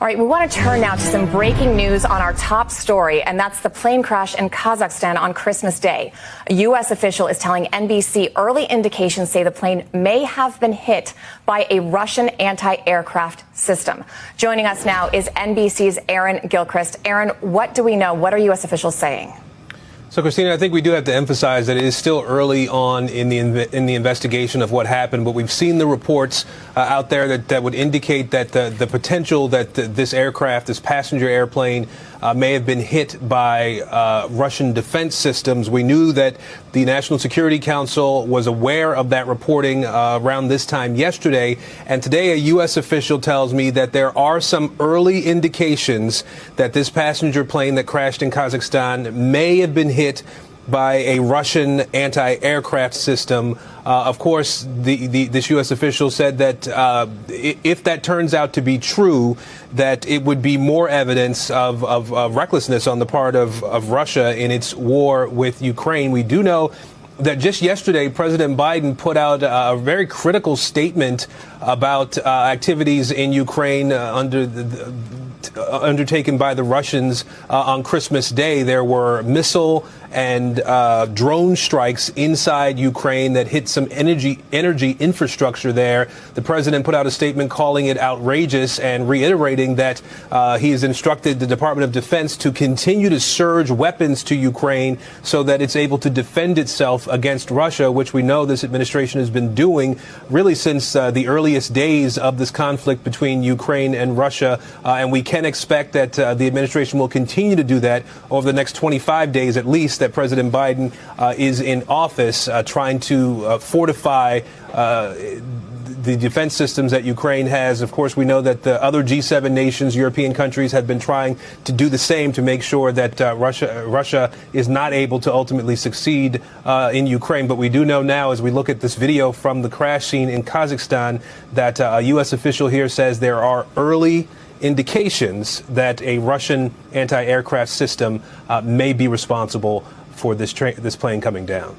All right, we want to turn now to some breaking news on our top story, and that's the plane crash in Kazakhstan on Christmas Day. A U.S. official is telling NBC early indications say the plane may have been hit by a Russian anti-aircraft system. Joining us now is NBC's Aaron Gilchrist. Aaron, what do we know? What are U.S. officials saying? So, Christina, I think we do have to emphasize that it is still early on in the investigation of what happened, but we've seen the reports out there that would indicate that the potential that this aircraft, this passenger airplane, may have been hit by Russian defense systems. We knew that the National Security Council was aware of that reporting around this time yesterday, and today a U.S. official tells me that there are some early indications that this passenger plane that crashed in Kazakhstan may have been hit by a Russian anti-aircraft system. Of course, this U.S. official said that if that turns out to be true, that it would be more evidence of recklessness on the part of Russia in its war with Ukraine. We do know that just yesterday, President Biden put out a very critical statement about activities in Ukraine undertaken by the Russians on Christmas Day. There were missile and drone strikes inside Ukraine that hit some energy infrastructure there. The president put out a statement calling it outrageous and reiterating that he has instructed the Department of Defense to continue to surge weapons to Ukraine so that it's able to defend itself against Russia, which we know this administration has been doing really since the earliest days of this conflict between Ukraine and Russia. And we can expect that the administration will continue to do that over the next 25 days at least that President Biden is in office, trying to fortify the defense systems that Ukraine has. Of course, we know that the other G7 nations, European countries, have been trying to do the same to make sure that Russia is not able to ultimately succeed in Ukraine. But we do know now, as we look at this video from the crash scene in Kazakhstan, that a U.S. official here says there are early indications that a Russian anti-aircraft system may be responsible for this plane coming down.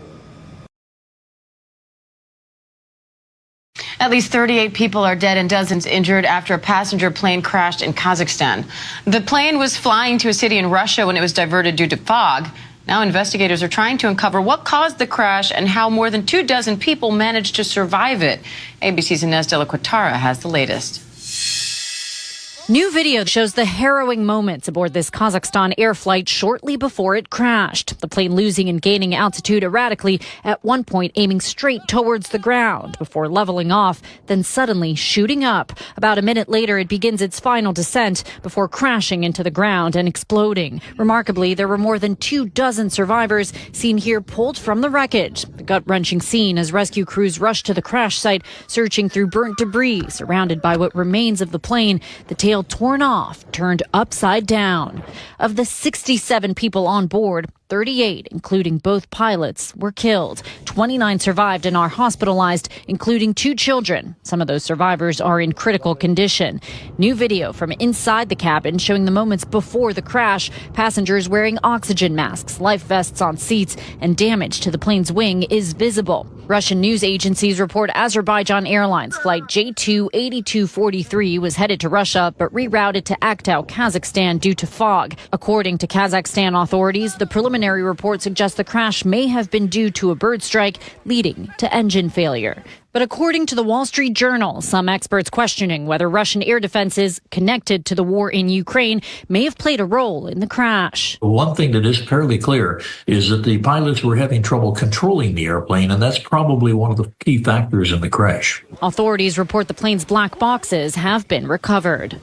At least 38 people are dead and dozens injured after a passenger plane crashed in Kazakhstan. The plane was flying to a city in Russia when it was diverted due to fog. Now investigators are trying to uncover what caused the crash and how more than 24 people managed to survive it. ABC's Inez de la Quatara has the latest. New video shows the harrowing moments aboard this Kazakhstan air flight shortly before it crashed. The plane losing and gaining altitude erratically, at one point aiming straight towards the ground before leveling off, then suddenly shooting up. About a minute later, it begins its final descent before crashing into the ground and exploding. Remarkably, there were more than 24 survivors seen here pulled from the wreckage. The gut-wrenching scene as rescue crews rushed to the crash site, searching through burnt debris, surrounded by what remains of the plane, the tail torn off, turned upside down. Of the 67 people on board, 38, including both pilots, were killed. 29 survived and are hospitalized, including 2 children. Some of those survivors are in critical condition. New video from inside the cabin showing the moments before the crash, passengers wearing oxygen masks, life vests on seats, and damage to the plane's wing is visible. Russian news agencies report Azerbaijan Airlines flight J28243 was headed to Russia but rerouted to Aktau, Kazakhstan due to fog. According to Kazakhstan authorities, the preliminary report suggests the crash may have been due to a bird strike leading to engine failure. But according to the Wall Street Journal, some experts questioning whether Russian air defenses connected to the war in Ukraine may have played a role in the crash. One thing that is fairly clear is that the pilots were having trouble controlling the airplane, and that's probably one of the key factors in the crash. Authorities report the plane's black boxes have been recovered.